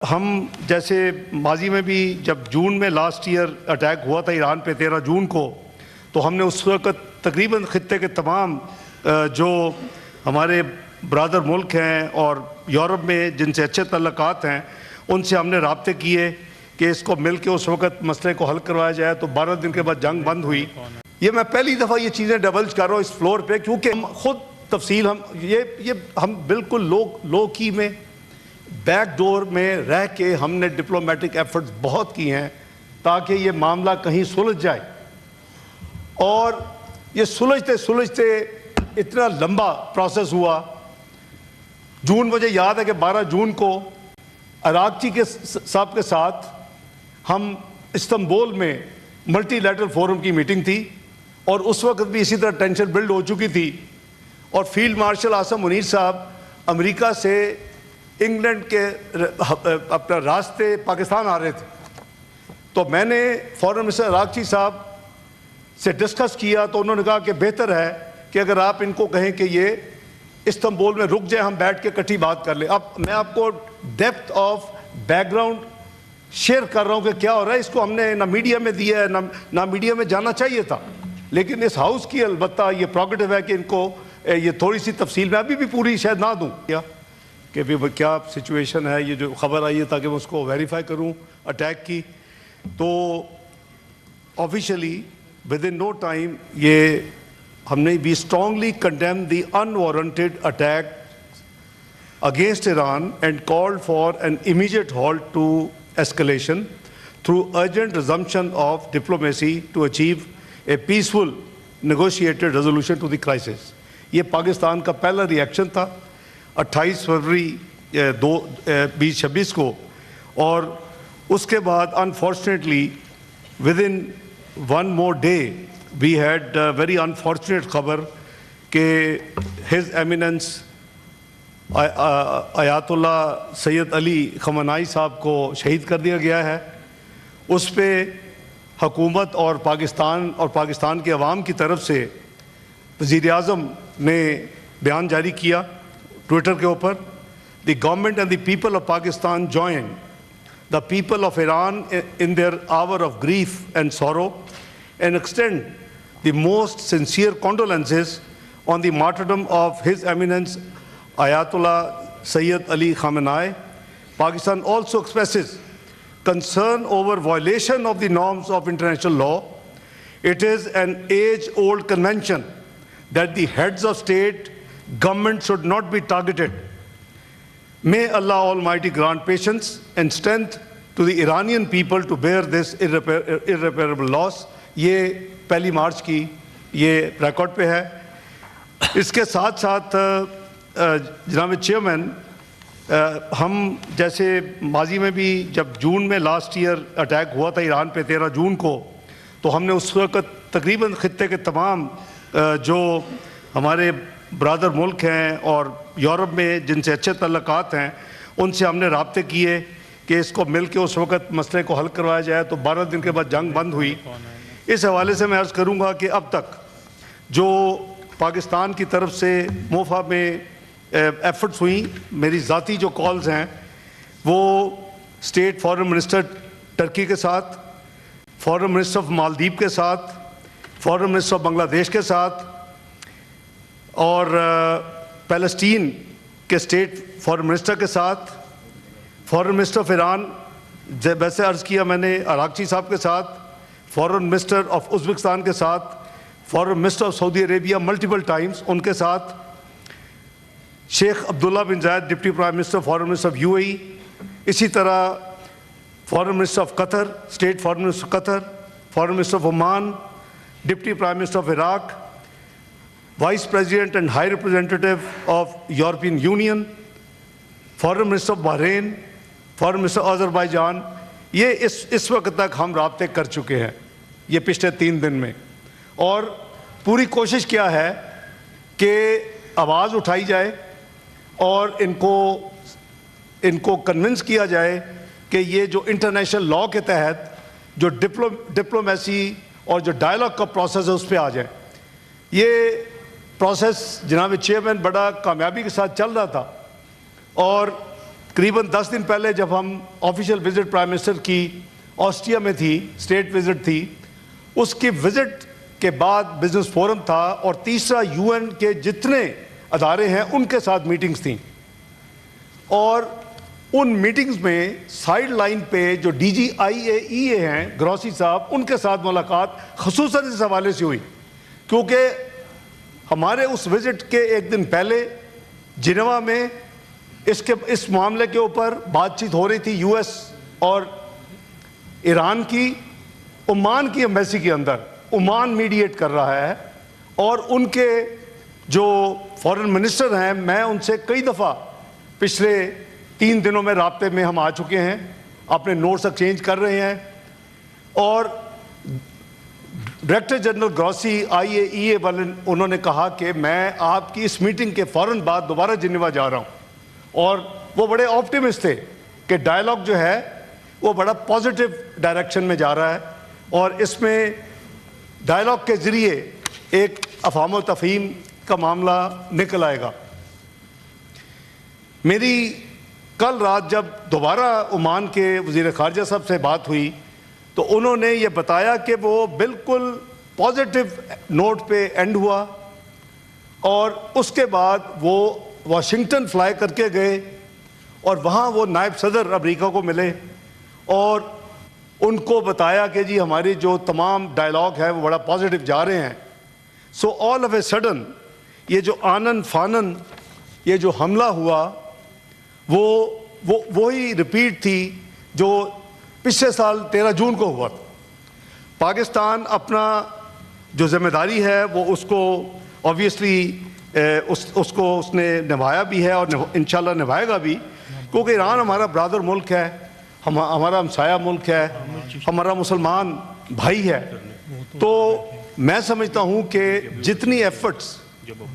ہم جیسے ماضی میں بھی جب جون میں لاسٹ ایئر اٹیک ہوا تھا ایران پہ 13 جون کو، تو ہم نے اس وقت تقریباً خطے کے تمام جو ہمارے برادر ملک ہیں اور یورپ میں جن سے اچھے تعلقات ہیں ان سے ہم نے رابطے کیے کہ اس کو مل کے اس وقت مسئلے کو حل کروایا جائے۔ تو 12 دن کے بعد جنگ بند ہوئی۔ یہ میں پہلی دفعہ یہ چیزیں ڈبلج کر رہا ہوں اس فلور پہ، کیونکہ ہم خود تفصیل ہم بالکل لو کی میں بیک ڈور میں رہ کے ہم نے ڈپلومیٹک ایفرٹس بہت کی ہیں تاکہ یہ معاملہ کہیں سلجھ جائے، اور یہ سلجھتے اتنا لمبا پروسیس ہوا۔ جون مجھے یاد ہے کہ 12 جون کو عراقچی کے صاحب کے ساتھ ہم استنبول میں ملٹی لیٹرل فورم کی میٹنگ تھی، اور اس وقت بھی اسی طرح ٹینشن بلڈ ہو چکی تھی، اور فیلڈ مارشل عاصم منیر صاحب امریکہ سے انگلینڈ کے اپنا راستے پاکستان آ رہے تھے۔ تو میں نے فورن منسٹر عراقچی صاحب سے ڈسکس کیا، تو انہوں نے کہا کہ بہتر ہے کہ اگر آپ ان کو کہیں کہ یہ استنبول میں رک جائیں، ہم بیٹھ کے کٹھی بات کر لیں۔ اب میں آپ کو depth of back ground share کر رہا ہوں کہ کیا ہو رہا ہے۔ اس کو ہم نے نہ میڈیا میں دیا ہے، نہ میڈیا میں جانا چاہیے تھا، لیکن اس ہاؤس کی البتہ یہ پروگیٹو ہے کہ ان کو یہ تھوڑی سی تفصیل میں ابھی بھی پوری شاید نہ دوں کہ کیا سچویشن ہے، یہ جو خبر آئی ہے، تاکہ میں اس کو ویریفائی کروں اٹیک کی۔ تو officially within no time یہ ہم نے بھی strongly condemn the unwarranted attack against Iran and called for an immediate halt to escalation through urgent resumption of diplomacy to achieve a peaceful negotiated resolution to the crisis۔ یہ پاکستان کا پہلا reaction تھا 28 فروری 2026 کو، اور اس کے بعد unfortunately within one more day we had a very unfortunate خبر کہ His Eminence آیت اللہ سید علی خامنائی صاحب کو شہید کر دیا گیا ہے۔ اس پہ حکومت اور پاکستان کے عوام کی طرف سے وزیر اعظم نے بیان جاری کیا ٹویٹر کے اوپر، the government and the people of Pakistan join the people of Iran in their hour of grief and sorrow and extend the most sincere condolences on the martyrdom of his eminence Ayatollah Sayyid Ali Khamenei. Pakistan also expresses concern over violation of the norms of international law. It is an age-old convention that the heads of state, government should not be targeted. May Allah Almighty grant patience and strength to the Iranian people to bear this irreparable loss. یہ 1 مارچ کی یہ record پہ ہے۔ اس کے ساتھ ساتھ جناب chairman, ہم جیسے ماضی میں بھی جب جون میں لاسٹ ایئر اٹیک ہوا تھا ایران پہ 13 جون کو، تو ہم نے اس وقت تقریباً خطے کے تمام جو ہمارے برادر ملک ہیں اور یورپ میں جن سے اچھے تعلقات ہیں ان سے ہم نے رابطے کیے کہ اس کو مل کے اس وقت مسئلے کو حل کروایا جائے۔ تو 12 دن کے بعد جنگ بند ہوئی۔ اس حوالے سے میں عرض کروں گا کہ اب تک جو پاکستان کی طرف سے موفا میں ایفرٹس ہوئیں، میری ذاتی جو کالز ہیں وہ اسٹیٹ فارن منسٹر ٹرکی کے ساتھ، فارن منسٹر آف مالدیپ کے ساتھ، فارن منسٹر آف بنگلہ دیش کے ساتھ، اور پیلسٹین کے اسٹیٹ فارن منسٹر کے ساتھ، فارن منسٹر آف ایران ویسے عرض کیا میں نے عراقچی صاحب کے ساتھ، فارن منسٹر آف ازبکستان کے ساتھ، foreign minister of Saudi Arabia multiple times in کے ساتھ، شیخ عبداللہ بن زائد deputy prime minister foreign minister of UAE، اسی طرح foreign minister of Qatar, state foreign minister Qatar, foreign minister of Oman, deputy prime minister of Iraq, vice president and high representative of European union, foreign minister of Bahrain, foreign minister Azerbaijan. یہ اس وقت تک ہم رابطے کر چکے ہیں یہ پچھلے 3 دن میں، اور پوری کوشش کیا ہے کہ آواز اٹھائی جائے اور ان کو کنونس کیا جائے کہ یہ جو انٹرنیشنل لاء کے تحت جو ڈپلومیسی اور جو ڈائلاگ کا پروسیس ہے اس پہ آ جائے۔ یہ پروسیس جناب چیئرمین بڑا کامیابی کے ساتھ چل رہا تھا، اور تقریباً 10 دن پہلے جب ہم آفیشیل وزٹ پرائم منسٹر کی آسٹریا میں تھی، اسٹیٹ وزٹ تھی، اس کی وزٹ کے بعد بزنس فورم تھا، اور تیسرا یو این کے جتنے ادارے ہیں ان کے ساتھ میٹنگز تھیں، اور ان میٹنگز میں سائیڈ لائن پہ جو ڈی جی آئی اے ہیں گروسی صاحب، ان کے ساتھ ملاقات خصوصاً اس حوالے سے ہوئی، کیونکہ ہمارے اس وزٹ کے ایک دن پہلے جنیوا میں اس معاملے کے اوپر بات چیت ہو رہی تھی یو ایس اور ایران کی، عمان کی ایمبیسی کے اندر عمان میڈیٹ کر رہا ہے، اور ان کے جو فارن منسٹر ہیں، میں ان سے کئی دفعہ پچھلے 3 دنوں میں رابطے میں ہم آ چکے ہیں، اپنے نوٹس ایکسچینج کر رہے ہیں، اور ڈائریکٹر جنرل گروسی آئی اے والے انہوں نے کہا کہ میں آپ کی اس میٹنگ کے فوراً بعد دوبارہ جنیوا جا رہا ہوں، اور وہ بڑے آپٹیمسٹ تھے کہ ڈائلاگ جو ہے وہ بڑا پازیٹیو ڈائریکشن میں جا رہا ہے، اور اس میں ڈائلاگ کے ذریعے ایک افہام و تفہیم کا معاملہ نکل آئے گا۔ میری کل رات جب دوبارہ عمان کے وزیر خارجہ صاحب سے بات ہوئی تو انہوں نے یہ بتایا کہ وہ بالکل پازیٹیو نوٹ پہ اینڈ ہوا، اور اس کے بعد وہ واشنگٹن فلائی کر کے گئے، اور وہاں وہ نائب صدر امریکہ کو ملے اور ان کو بتایا کہ جی ہماری جو تمام ڈائلاگ ہے وہ بڑا پازیٹیو جا رہے ہیں۔ سو آل آف اے سڈن یہ جو آنن فانن یہ جو حملہ ہوا وہی ریپیٹ تھی جو پچھلے سال 13 جون کو ہوا تھا۔ پاکستان اپنا جو ذمہ داری ہے وہ اس کو آبویسلی اس نے نبھایا بھی ہے، اور انشاءاللہ نبھائے گا بھی، کیونکہ ایران ہمارا برادر ملک ہے، ہمارا ہمسایہ ملک ہے، ہمارا مسلمان بھائی ہے۔ تو میں سمجھتا ہوں کہ جتنی ایفرٹس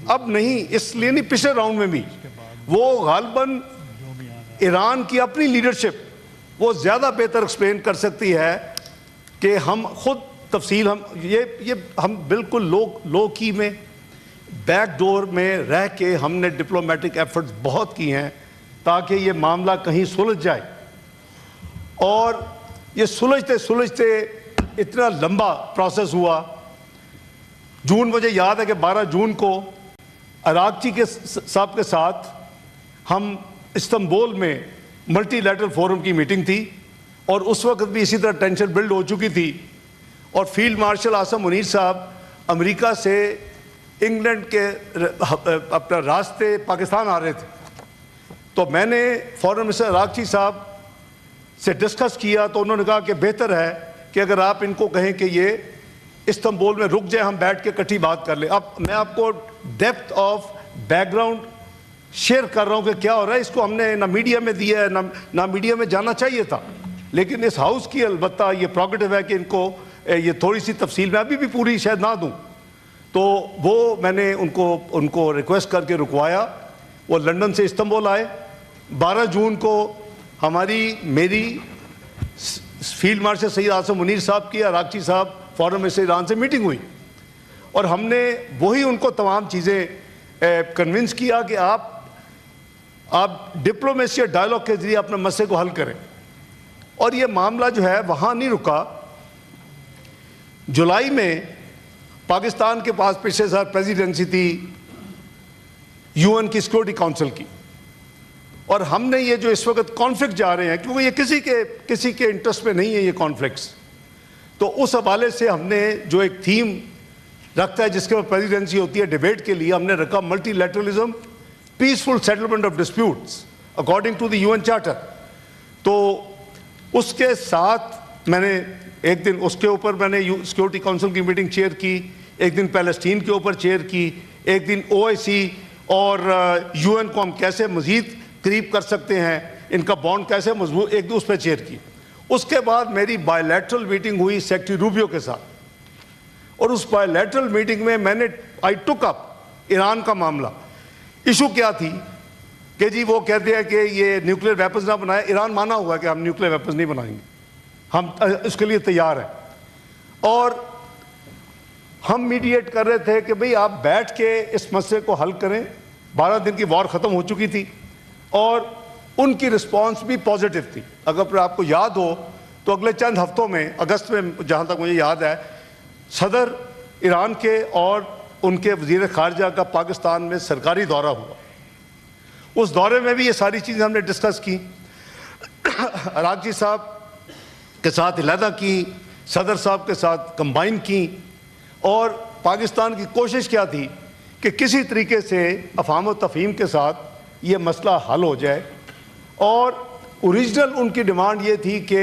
اب نہیں، اس لیے نہیں، پچھلے راؤنڈ میں بھی وہ غالباً ایران کی اپنی لیڈرشپ وہ زیادہ بہتر ایکسپلین کر سکتی ہے کہ ہم خود تفصیل ہم بالکل لو کی میں بیک ڈور میں رہ کے ہم نے ڈپلومیٹک ایفرٹس بہت کی ہیں تاکہ یہ معاملہ کہیں سلجھ جائے، اور یہ سلجھتے اتنا لمبا پروسیس ہوا۔ جون، مجھے یاد ہے کہ 12 جون کو عراقچی کے صاحب کے ساتھ ہم استنبول میں ملٹی لیٹرل فورم کی میٹنگ تھی، اور اس وقت بھی اسی طرح ٹینشن بلڈ ہو چکی تھی، اور فیلڈ مارشل عاصم منیر صاحب امریکہ سے انگلینڈ کے اپنا راستے پاکستان آ رہے تھے، تو میں نے فارن منسٹر عراقچی صاحب سے ڈسکس کیا، تو انہوں نے کہا کہ بہتر ہے کہ اگر آپ ان کو کہیں کہ یہ استنبول میں رک جائے، ہم بیٹھ کے کٹھی بات کر لیں۔ اب میں آپ کو depth of back ground share کر رہا ہوں کہ کیا ہو رہا ہے، اس کو ہم نے نہ میڈیا میں دیا ہے، نہ میڈیا میں جانا چاہیے تھا، لیکن اس ہاؤس کی البتہ یہ پروگیٹو ہے کہ ان کو یہ تھوڑی سی تفصیل میں ابھی بھی پوری شاید نہ دوں، تو وہ میں نے ان کو ریکویسٹ کر کے رکوایا۔ وہ لنڈن سے استنبول آئے۔ 12 جون کو میری فیلڈ مارشل سید عاصم منیر صاحب کی عراقچی صاحب فارن منسٹر ایران سے میٹنگ ہوئی، اور ہم نے وہی ان کو تمام چیزیں کنونس کیا کہ آپ ڈپلومیسی اور ڈائلاگ کے ذریعے اپنے مسئلے کو حل کریں، اور یہ معاملہ جو ہے وہاں نہیں رکا۔ جولائی میں پاکستان کے پاس پچھلے سال پریزیڈنسی تھی یو این کی سیکورٹی کونسل کی، اور ہم نے یہ جو اس وقت کانفلکٹ جا رہے ہیں، کیونکہ یہ کسی کے انٹرسٹ میں نہیں ہے یہ کانفلکٹس، تو اس حوالے سے ہم نے جو ایک تھیم رکھتا ہے جس کے بعد پریزیڈنسی ہوتی ہے ڈیبیٹ کے لیے، ہم نے رکھا multilateralism, peaceful settlement of disputes according to the U N charter. تو اس کے ساتھ میں نے ایک دن اس کے اوپر میں نے سیکورٹی کونسل کی میٹنگ چیئر کی، ایک دن پیلسٹین کے اوپر چیئر کی، ایک دن او آئی سی اور یو این کو ہم کیسے مزید قریب کر سکتے ہیں، ان کا بانڈ کیسے مضبوط، ایک دن اس پہ چیئر کی۔ اس کے بعد میری بائی لیٹرل میٹنگ ہوئی سیکریٹری روبیو کے ساتھ، اور اس بائی لیٹرل میٹنگ میں نے آئی ٹک اپ ایران کا معاملہ۔ ایشو کیا تھی کہ جی وہ کہتے ہیں کہ یہ نیوکلیر ویپنز نہ بنائے، ایران مانا ہوا کہ ہم نیوکلیر ویپنز نہیں بنائیں گے، ہم اس کے لیے تیار ہیں، اور ہم میڈیٹ کر رہے تھے کہ بھئی آپ بیٹھ کے اس مسئلے کو حل کریں۔ 12 دن کی وار ختم ہو چکی تھی، اور ان کی رسپانس بھی پازیٹیو تھی. اگر آپ کو یاد ہو تو اگلے چند ہفتوں میں اگست میں جہاں تک مجھے یاد ہے صدر ایران کے اور ان کے وزیر خارجہ کا پاکستان میں سرکاری دورہ ہوا. اس دورے میں بھی یہ ساری چیزیں ہم نے ڈسکس کی, اراغچی صاحب کے ساتھ علیحدہ کی, صدر صاحب کے ساتھ کمبائن کی, اور پاکستان کی کوشش کیا تھی کہ کسی طریقے سے افہام و تفہیم کے ساتھ یہ مسئلہ حل ہو جائے. اور اوریجنل ان کی ڈیمانڈ یہ تھی کہ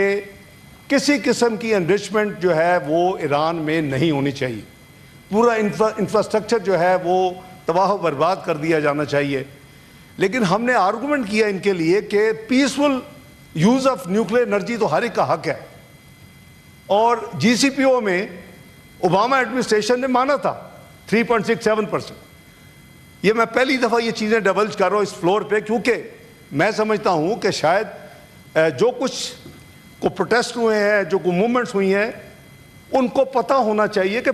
کسی قسم کی انرچمنٹ جو ہے وہ ایران میں نہیں ہونی چاہیے, پورا انفراسٹرکچر جو ہے وہ تباہ و برباد کر دیا جانا چاہیے. لیکن ہم نے آرگومنٹ کیا ان کے لیے کہ peaceful use of nuclear energy تو ہر ایک کا حق ہے, اور جی سی پی او میں اوباما ایڈمنسٹریشن نے مانا تھا 3.67%. یہ میں پہلی دفعہ یہ چیزیں ڈبلج کر رہا ہوں اس فلور پہ, کیونکہ میں سمجھتا ہوں کہ شاید جو کچھ کو پروٹیسٹ ہوئے ہیں, جو کو موومنٹس ہوئی ہیں, ان کو پتہ ہونا چاہیے کہ